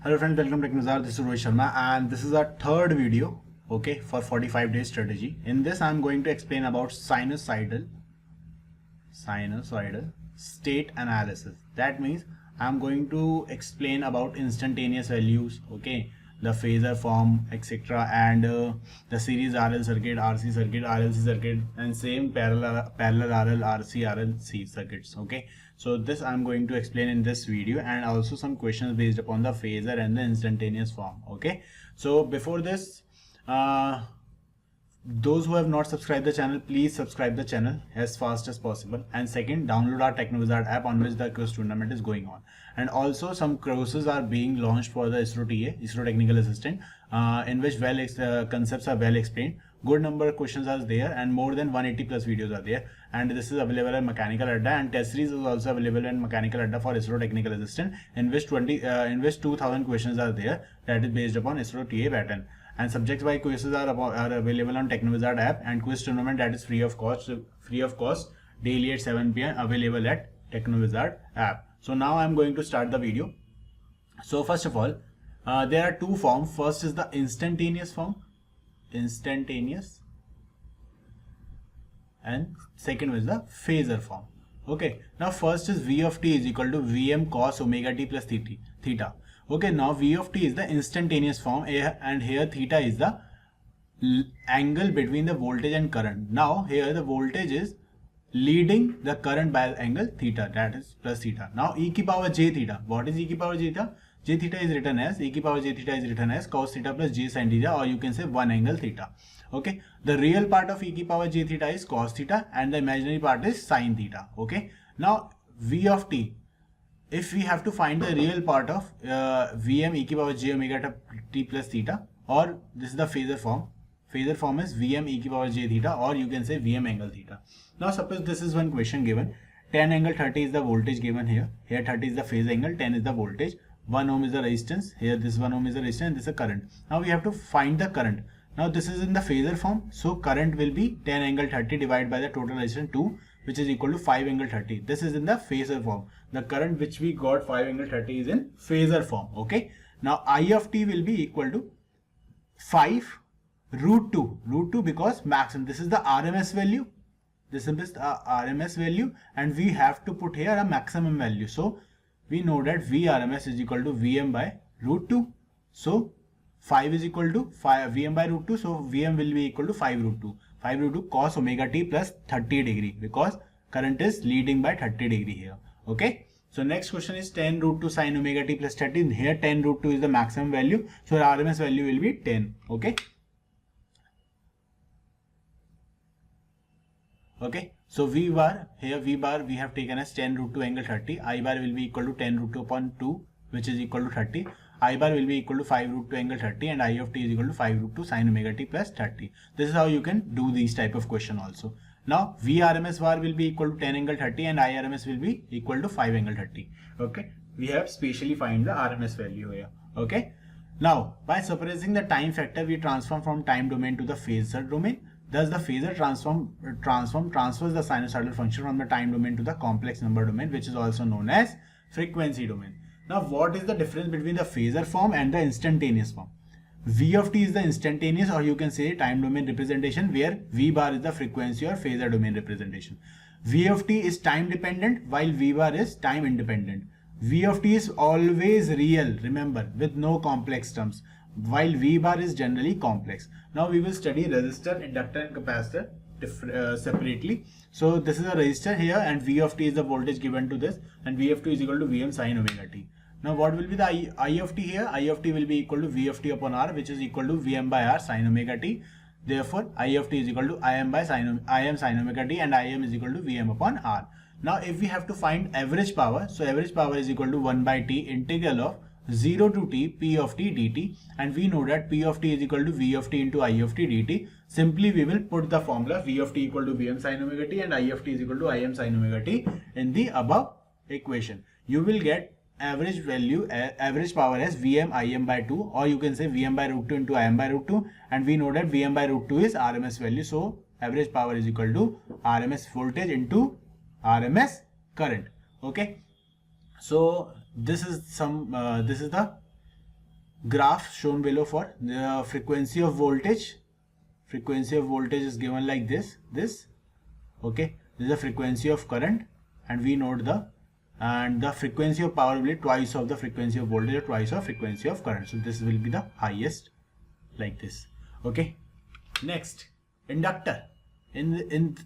Hello friends, welcome to Technozar. This is Rohit Sharma and this is our third video, okay, for 45 day strategy. In this I'm going to explain about sinusoidal state analysis. That means I'm going to explain about instantaneous values, okay, the phasor form, etc., and the series RL circuit, RC circuit, RLC circuit, and same parallel RL, RC, RLC circuits, okay. So this I'm going to explain in this video, and also some questions based upon the phasor and the instantaneous form, okay. So before this, those who have not subscribed the channel, please subscribe the channel as fast as possible. And second, download our Technowizard app on which the quiz tournament is going on. And also some courses are being launched for the ISRO TA, ISRO Technical Assistant, in which concepts are well explained. Good number of questions are there and more than 180 plus videos are there. And this is available at Mechanical Adda, and test series is also available in Mechanical Adda for ISRO Technical Assistant, in which 2000 questions are there, that is based upon ISRO TA pattern. And subject wise quizzes are available on Technowizard app, and quiz tournament that is free of cost daily at 7 PM available at Technowizard app. So now I am going to start the video. So first of all, there are two forms. First is the instantaneous form, and second is the phasor form. Okay, now first is V of t is equal to Vm cos omega t plus theta. Okay, now V of t is the instantaneous form, and here theta is the angle between the voltage and current. Now here the voltage is leading the current by angle theta, that is plus theta. Now e ki power j theta. What is e ki power j theta? J theta is written as e ki power j theta is written as cos theta plus j sin theta, or you can say 1 angle theta. Okay, the real part of e ki power j theta is cos theta and the imaginary part is sin theta. Okay, now V of t, if we have to find the real part of Vm e ki power j omega t plus theta, or this is the phasor form. Phasor form is Vm e ki power j theta, or you can say Vm angle theta. Now suppose this is one question given. 10 angle 30 is the voltage given here. Here 30 is the phase angle, 10 is the voltage. 1 ohm is the resistance. Here this 1 ohm is the resistance, and this is a current. Now we have to find the current. Now this is in the phasor form. So current will be 10 angle 30 divided by the total resistance 2, which is equal to 5 angle 30. This is in the phasor form. The current which we got 5 angle 30 is in phasor form. Okay. Now I of t will be equal to 5 root 2 because maximum. This is the RMS value. This is the RMS value, and we have to put here a maximum value. So we know that VRMS is equal to Vm by root 2. So 5 is equal to 5 Vm by root 2. So Vm will be equal to 5 root 2. 5 root 2 cos omega t plus 30 degree, because current is leading by 30 degree here. Okay. So next question is 10 root 2 sin omega t plus 30. Here 10 root 2 is the maximum value. So the RMS value will be 10. Okay. Okay. So V bar, here V bar we have taken as 10 root 2 angle 30. I bar will be equal to 10 root 2 upon 2, which is equal to 30. I bar will be equal to 5 root 2 angle 30, and I of t is equal to 5 root 2 sin omega t plus 30. This is how you can do these type of question also. Now VRMS bar will be equal to 10 angle 30 and IRMS will be equal to 5 angle 30. Okay. We have specially find the RMS value here. Okay. Now by suppressing the time factor, we transform from time domain to the phasor domain. Thus the phasor transfers the sinusoidal function from the time domain to the complex number domain, which is also known as frequency domain. Now what is the difference between the phasor form and the instantaneous form? V of t is the instantaneous, or you can say time domain representation, where V bar is the frequency or phasor domain representation. V of t is time dependent while V bar is time independent. V of t is always real, remember, with no complex terms, while V bar is generally complex. Now we will study resistor, inductor and capacitor separately. So this is a resistor here, and V of t is the voltage given to this, and V of t is equal to Vm sin omega t. Now what will be the I of t here? I of t will be equal to V of t upon R, which is equal to Vm by R sin omega t. Therefore I of t is equal to Im sin omega t, and Im is equal to Vm upon R. Now if we have to find average power, so average power is equal to 1 by t integral of 0 to t p of t dt, and we know that p of t is equal to v of t into I of t dt. Simply we will put the formula v of t equal to Vm sin omega t and I of t is equal to Im sin omega t in the above equation. You will get average value, average power as Vm Im by 2, or you can say Vm by root 2 into Im by root 2, and we know that Vm by root 2 is RMS value. So average power is equal to RMS voltage into RMS current. Okay. So this is the graph shown below for the frequency of voltage. Frequency of voltage is given like this. Okay, this is the frequency of current, and we note the frequency of power will be twice of the frequency of voltage or twice of frequency of current. So this will be the highest, like this. Okay. Next, inductor. In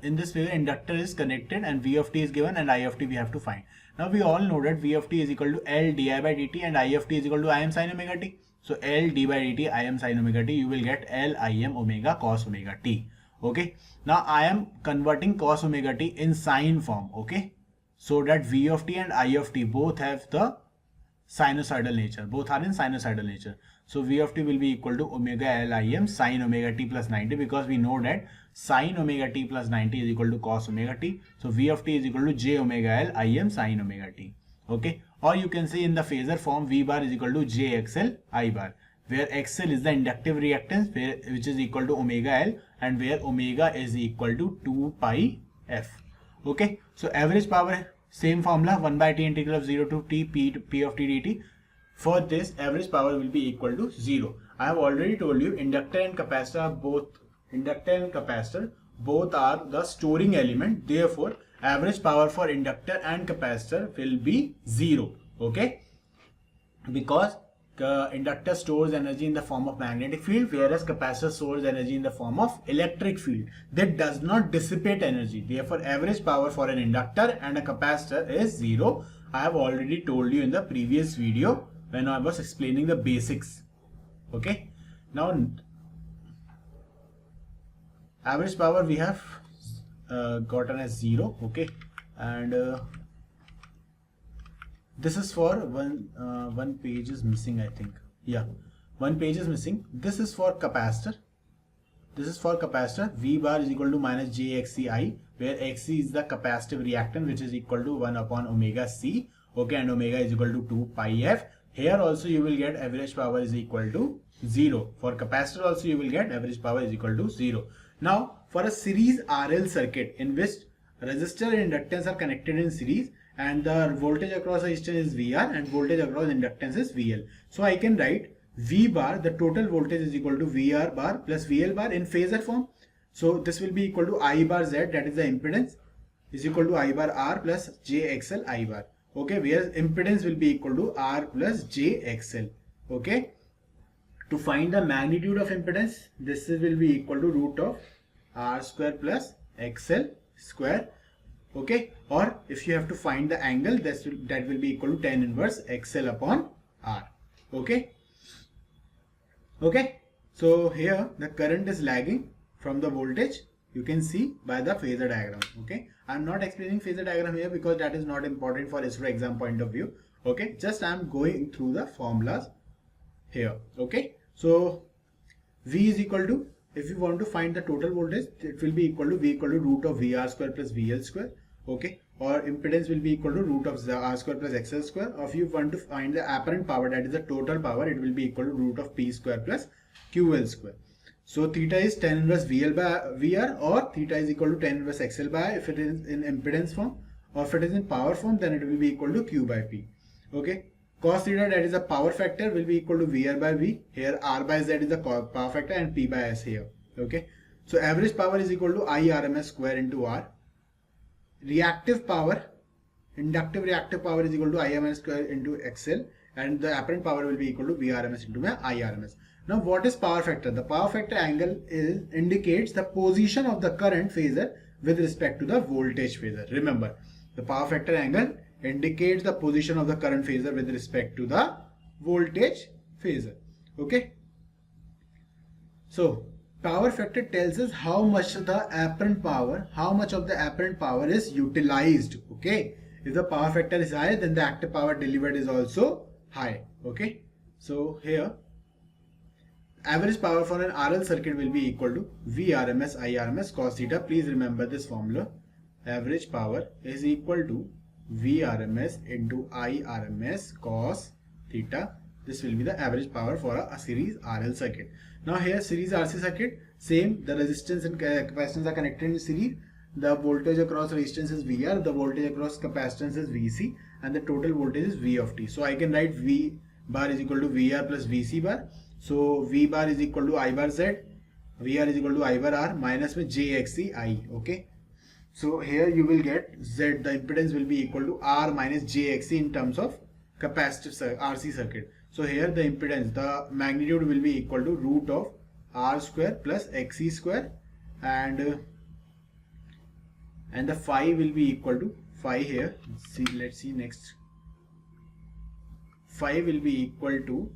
this figure, inductor is connected and V of t is given and I of t we have to find. Now we all know that V of t is equal to L di by dt and I of t is equal to Im sin omega t. So L d by dt Im sin omega t, you will get L Im omega cos omega t. Okay. Now I am converting cos omega t in sine form. Okay. So that V of t and I of t both have the sinusoidal nature. Both are in sinusoidal nature. So V of t will be equal to omega L Im sin omega t plus 90, because we know that sin omega t plus 90 is equal to cos omega t. So V of t is equal to j omega L Im sin omega t. Okay. Or you can say in the phasor form, V bar is equal to j XL I bar, where XL is the inductive reactance which is equal to omega L, and where omega is equal to 2 pi f. Okay. So average power, same formula, 1 by t integral of 0 to t p of t dt. For this, average power will be equal to 0. I have already told you inductor and capacitor are the storing element. Therefore, average power for inductor and capacitor will be 0. Okay, because inductor stores energy in the form of magnetic field, whereas capacitor stores energy in the form of electric field that does not dissipate energy. Therefore, average power for an inductor and a capacitor is 0. I have already told you in the previous video when I was explaining the basics. Okay. Now, average power we have gotten as 0. Okay. And this is for one page is missing, I think. Yeah, one page is missing. This is for capacitor. V bar is equal to minus j xc I, where xc is the capacitive reactance, which is equal to 1 upon omega c. Okay, and omega is equal to 2 pi f. Here also you will get average power is equal to 0. For capacitor also you will get average power is equal to 0. Now, for a series RL circuit in which resistor and inductance are connected in series, and the voltage across resistance is VR and voltage across inductance is VL. So I can write V bar, the total voltage, is equal to VR bar plus VL bar in phasor form. So this will be equal to I bar Z, that is the impedance, is equal to I bar R plus J XL I bar. Okay, whereas impedance will be equal to R plus J XL. Okay. To find the magnitude of impedance, this will be equal to root of R square plus XL square. Okay, or if you have to find the angle, that will be equal to tan inverse XL upon R. Okay. Okay, so here the current is lagging from the voltage. You can see by the phasor diagram. Okay, I am not explaining phasor diagram here because that is not important for ISRO exam point of view. Okay, just I am going through the formulas here. Okay, so V is equal to, if you want to find the total voltage, it will be equal to V equal to root of VR square plus VL square. Okay, or impedance will be equal to root of R square plus XL square. Or if you want to find the apparent power, that is the total power, it will be equal to root of P square plus QL square. So theta is tan inverse VL by VR, or theta is equal to tan inverse XL by, if it is in impedance form, or if it is in power form, then it will be equal to Q by P. Okay, cos theta, that is the power factor, will be equal to VR by V. Here R by Z is the power factor and P by S here. Okay, so average power is equal to I RMS square into R. Reactive power, inductive reactive power, is equal to IMS square into XL, and the apparent power will be equal to VRMS into my IRMS. Now, what is power factor? The power factor angle indicates the position of the current phasor with respect to the voltage phasor. Remember, the power factor angle indicates the position of the current phasor with respect to the voltage phasor. Okay. So power factor tells us how much of the apparent power is utilized. Okay. If the power factor is high, then the active power delivered is also high. Okay. So here, average power for an RL circuit will be equal to VRMS IRMS cos theta. Please remember this formula. Average power is equal to VRMS into IRMS cos theta. This will be the average power for a series RL circuit. Now here, series RC circuit, same, the resistance and capacitance are connected in series. The voltage across resistance is VR, the voltage across capacitance is VC, and the total voltage is V of t. So I can write bar is equal to VR plus VC bar. So V bar is equal to I bar Z, VR is equal to I bar R minus में JXC I. Okay. So here you will get Z, the impedance will be equal to R minus JXC in terms of capacitive RC circuit. So here the impedance, the magnitude will be equal to root of R square plus XC square, and the phi will be equal to phi here. Let's see next. Phi will be equal to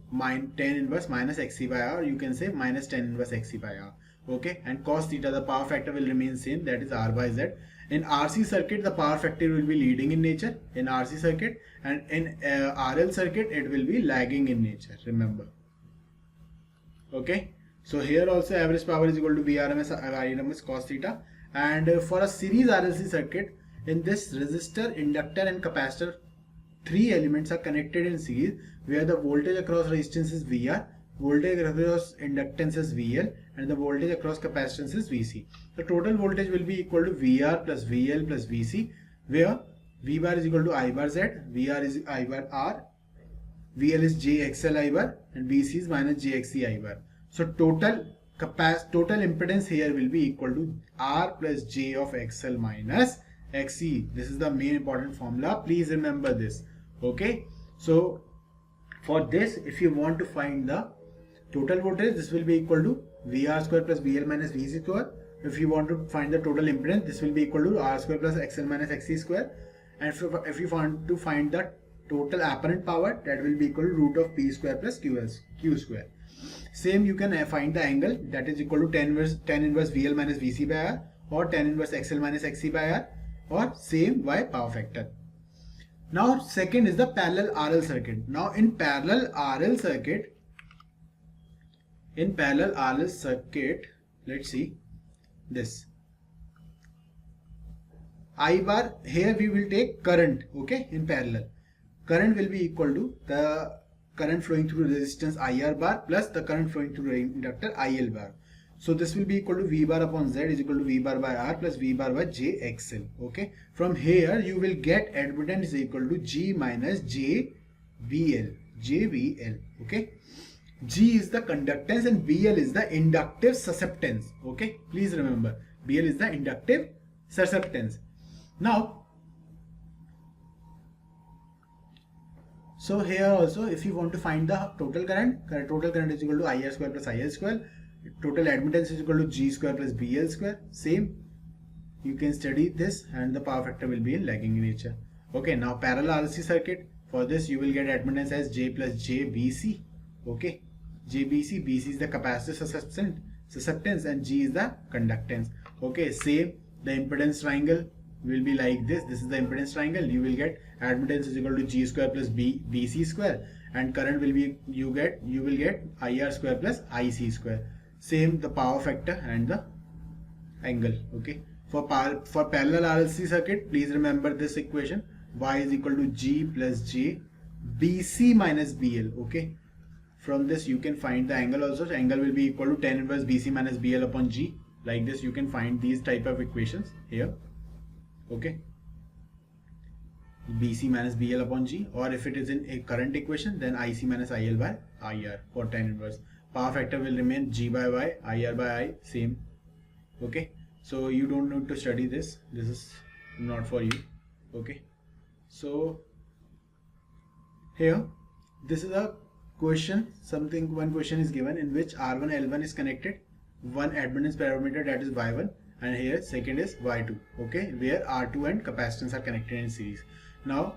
tan inverse minus XC by R. You can say minus tan inverse XC by R. Okay, and cos theta, the power factor will remain same, that is R by Z. In RC circuit, the power factor will be leading in nature in RC circuit, and in RL circuit it will be lagging in nature, remember. Okay, so here also average power is equal to Vrms Irms cos theta. And for a series RLC circuit, in this resistor, inductor and capacitor, three elements are connected in series, where the voltage across resistance is VR, voltage across inductance is VL, and the voltage across capacitance is VC. The total voltage will be equal to VR plus VL plus VC, where V bar is equal to I bar Z, VR is I bar R, VL is JXL I bar, and VC is minus JXC I bar. So total impedance here will be equal to R plus J of XL minus XC. This is the main important formula. Please remember this. Okay. So for this, if you want to find the total voltage, this will be equal to VR square plus VL minus VC square. If you want to find the total impedance, this will be equal to R square plus XL minus XC square. And if you want to find the total apparent power, that will be equal to root of P square plus Q square. Same, you can find the angle, that is equal to tan inverse VL minus VC by R, or tan inverse XL minus XC by R, or same by power factor. Now second is the parallel RL circuit. Now in parallel RL circuit, let's see this. I bar, here we will take current, okay, in parallel. Current will be equal to the current flowing through resistance IR bar plus the current flowing through inductor IL bar. So this will be equal to V bar upon Z is equal to V bar by R plus V bar by JXL. Okay. From here you will get admittance is equal to G minus JVL. Okay. G is the conductance and BL is the inductive susceptance. Okay. Please remember, BL is the inductive susceptance. Now, so here also, if you want to find the total current is equal to IR square plus IL square. Total admittance is equal to G square plus BL square. Same, you can study this, and the power factor will be in lagging nature. Okay, now parallel RLC circuit. For this you will get admittance as J plus JBC. Okay, JBC, BC is the capacitive susceptance and G is the conductance. Okay, same, the impedance triangle will be like this. This is the impedance triangle. You will get admittance is equal to G square plus BC square, and current will be you will get IR square plus IC square. Same, the power factor and the angle. Okay, for parallel RLC circuit, please remember this equation: Y is equal to G plus J BC minus BL. Okay, from this you can find the angle also. So angle will be equal to tan inverse BC minus BL upon G. Like this you can find these type of equations here. Okay, BC minus BL upon G, or if it is in a current equation, then IC minus IL by IR for tan inverse. Power factor will remain G by Y, IR by I, same. Okay, so you don't need to study this. This is not for you. Okay, so here this is a question. One question is given in which R1 L1 is connected, one admittance parameter, that is Y1, and here second is Y2. Okay, where R2 and capacitance are connected in series. Now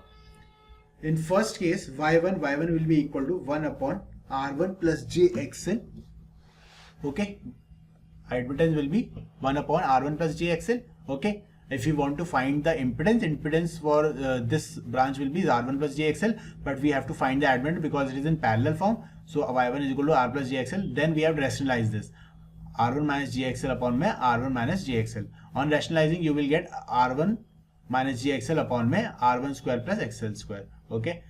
in first case, Y1 will be equal to 1 upon R1 plus JXL. Okay, admittance will be 1 upon R1 plus JXL. Okay, if you want to find the impedance for this branch will be R1 plus JXL, but we have to find the admittance because it is in parallel form. So Y1 is equal to R plus JXL. Then we have to rationalize this. R1 minus JXL upon में R1 minus JXL. On rationalizing, you will get R1 minus JXL upon में R1 square plus XL square. Okay,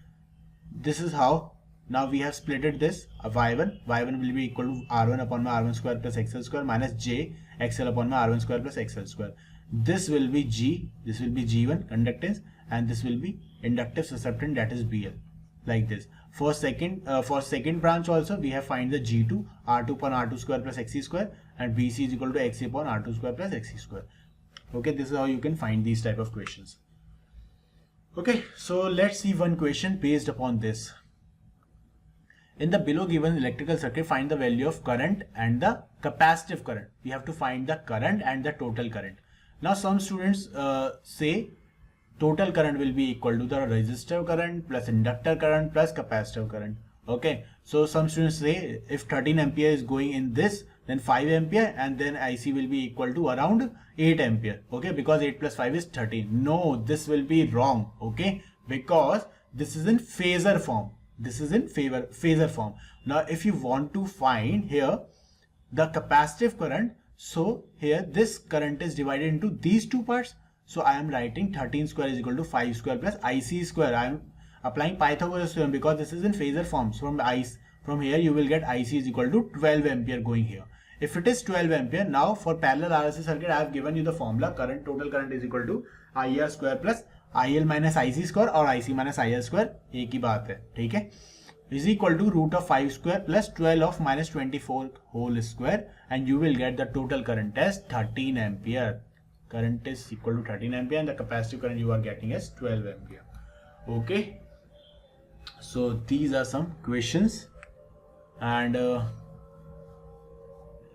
this is how. Now we have splitted this. Y1 will be equal to R1 upon my R1 square plus XL square minus JXL upon my R1 square plus XL square. This will be G, this will be G1 conductance, and this will be inductive susceptance, that is BL. like this. For second branch also we have find the G2 R2 upon R2 square plus XC square, and BC is equal to XC upon R2 square plus XC square. Okay, this is how you can find these type of questions. Okay, so let's see one question based upon this. In the below given electrical circuit, find the value of current and the capacitive current. We have to find the current and the total current. Now some students say total current will be equal to the resistor current plus inductor current plus capacitive current. Okay, so some students say if 13 ampere is going in this, then 5 ampere, and then IC will be equal to around 8 ampere. Okay, because 8 plus 5 is 13. No, this will be wrong. Okay, because this is in phasor form. This is in phasor form. Now if you want to find here the capacitive current, so here this current is divided into these two parts. So I am writing 13 square is equal to 5 square plus IC square. I am applying Pythagoras theorem because this is in phasor form. So from here you will get IC is equal to 12 ampere going here. If it is 12 ampere, now for parallel RLC circuit I have given you the formula. Total current is equal to IR square plus IL minus IC square or IC minus IL square, एक ही बात है, ठीक है, is equal to root of 5 square plus 12 of minus 24 whole square, and you will get the total current as 13 ampere. Current is equal to 13 ampere and the capacitive current you are getting as 12 ampere. Okay, so these are some questions, and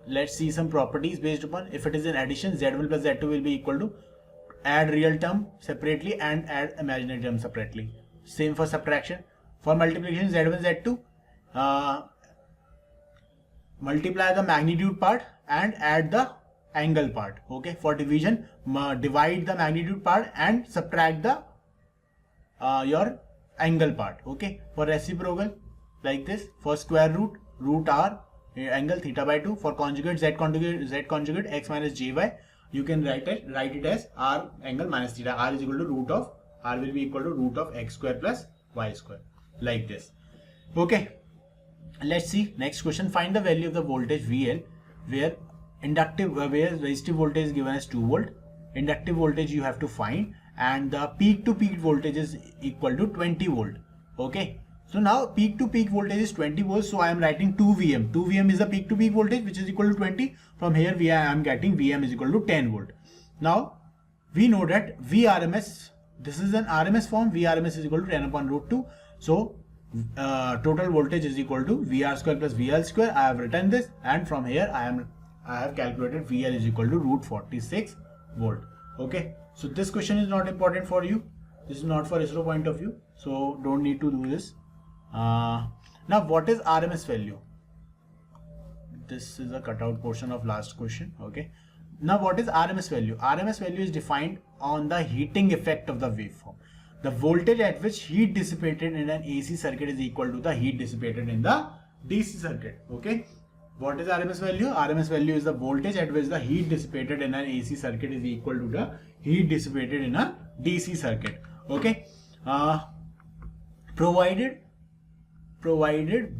let's see some properties based upon. If it is in addition, Z1 plus Z2 will be equal to add real term separately and add imaginary term separately. Same for subtraction. For multiplication, Z1 Z2 multiply the magnitude part and add the angle part. Okay, for division, divide the magnitude part and subtract the your angle part. Okay, for reciprocal, like this. For square root, root r angle theta by 2. For conjugate, z conjugate x minus jy, you can write it as r angle minus theta. R is equal to root of, r will be equal to root of x square plus y square, like this. Okay, let's see next question. Find the value of the voltage VL where resistive voltage is given as 2 volt. Inductive voltage you have to find, and the peak to peak voltage is equal to 20 volt. Okay, so now peak to peak voltage is 20 volts, so I am writing 2 Vm. 2 Vm is the peak to peak voltage, which is equal to 20. From here I am getting Vm is equal to 10 volt. Now we know that Vrms, this is an RMS form, Vrms is equal to 10 upon root 2. So total voltage is equal to Vr square plus VL square. I have written this, and from here I have calculated VL is equal to root 46 volt. Okay, so this question is not important for you. This is not for ISRO point of view, so don't need to do this. Now what is RMS value? This is a cutout portion of last question. Okay, now what is RMS value? RMS value is defined on the heating effect of the waveform. The voltage at which heat dissipated in an AC circuit is equal to the heat dissipated in the DC circuit. Okay, what is RMS value? RMS value is the voltage at which the heat dissipated in an AC circuit is equal to the heat dissipated in a DC circuit. Okay, provided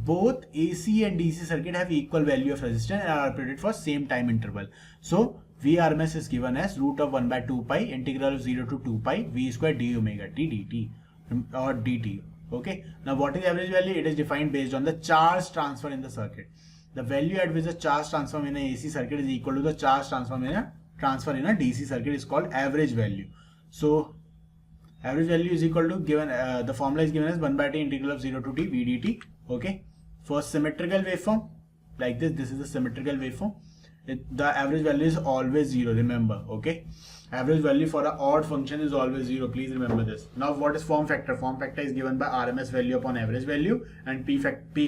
both AC and DC circuit have equal value of resistance and are operated for same time interval. So Vrms is given as root of 1 by 2 pi integral of 0 to 2 pi V square d omega t dt or dt. Okay, now what is average value? It is defined based on the charge transfer in the circuit. The value at which the charge transfer in an AC circuit is equal to the charge transfer in a DC circuit is called average value. So average value is equal to, given the formula is given as 1 by t integral of 0 to t v dt. Okay, for symmetrical waveform like this is a symmetrical waveform. The average value is always 0, remember. Okay, average value for an odd function is always 0, please remember this. Now what is form factor? Form factor is given by RMS value upon average value, and peak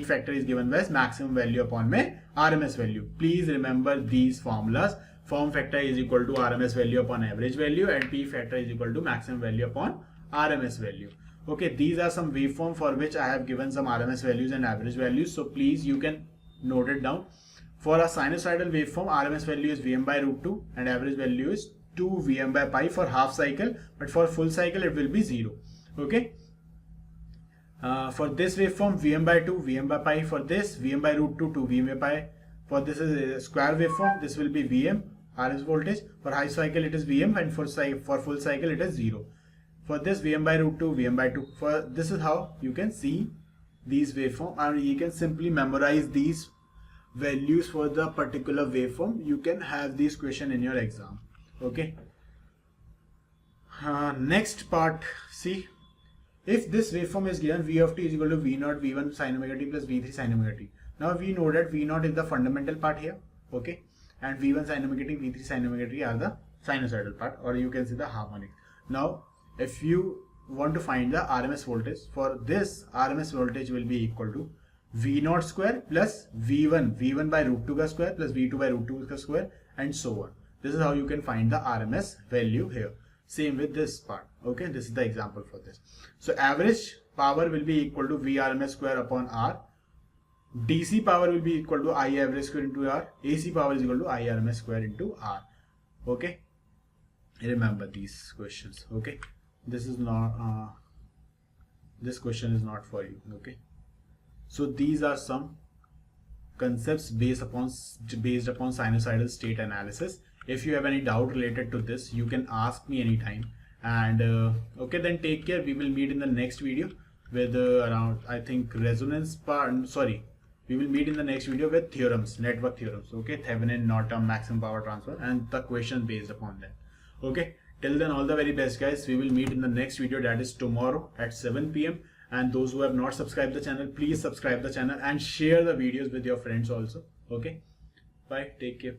factor is given by maximum value upon my RMS value. Please remember these formulas. Form factor is equal to RMS value upon average value, and peak factor is equal to maximum value upon RMS value. Okay, these are some waveform for which I have given some RMS values and average values, so please you can note it down. For a sinusoidal waveform, RMS value is Vm by root 2 and average value is 2 Vm by pi for half cycle, but for full cycle it will be 0. Okay, for this waveform Vm by 2 Vm by pi, for this Vm by root 2 2 Vm by pi. For this is a square waveform, this will be Vm RMS voltage. For high cycle it is Vm, and for full cycle it is 0. For this Vm by root 2 Vm by 2. For this is how you can see these waveform, and you can simply memorize these values for the particular waveform. You can have this question in your exam. Okay. Next part, see, if this waveform is given, v of t is equal to v naught v1 sin omega t plus v3 sin omega t. Now we know that v naught is the fundamental part here, okay, and v1 sin omega t, v3 sin omega t are the sinusoidal part, or you can see the harmonic. Now if you want to find the RMS voltage, for this RMS voltage will be equal to v naught square plus v1 by root 2 ka square plus v2 by root 2 ka square, and so on. This is how you can find the RMS value here. Same with this part. Okay, this is the example for this. So average power will be equal to V RMS square upon R. DC power will be equal to I average square into R. AC power is equal to I RMS square into R. Okay, remember these questions. Okay, this is not this question is not for you. Okay, so these are some concepts based upon sinusoidal state analysis. If you have any doubt related to this, you can ask me anytime. And okay, then take care. We will meet in the next video with around, I think, resonance part. Sorry, we will meet in the next video with theorems, network theorems. Okay, Thevenin, Norton, maximum power transfer, and the question based upon that. Okay, till then, all the very best, guys. We will meet in the next video, that is tomorrow at 7 p.m. And those who have not subscribed the channel, please subscribe the channel and share the videos with your friends also. Okay, bye, take care.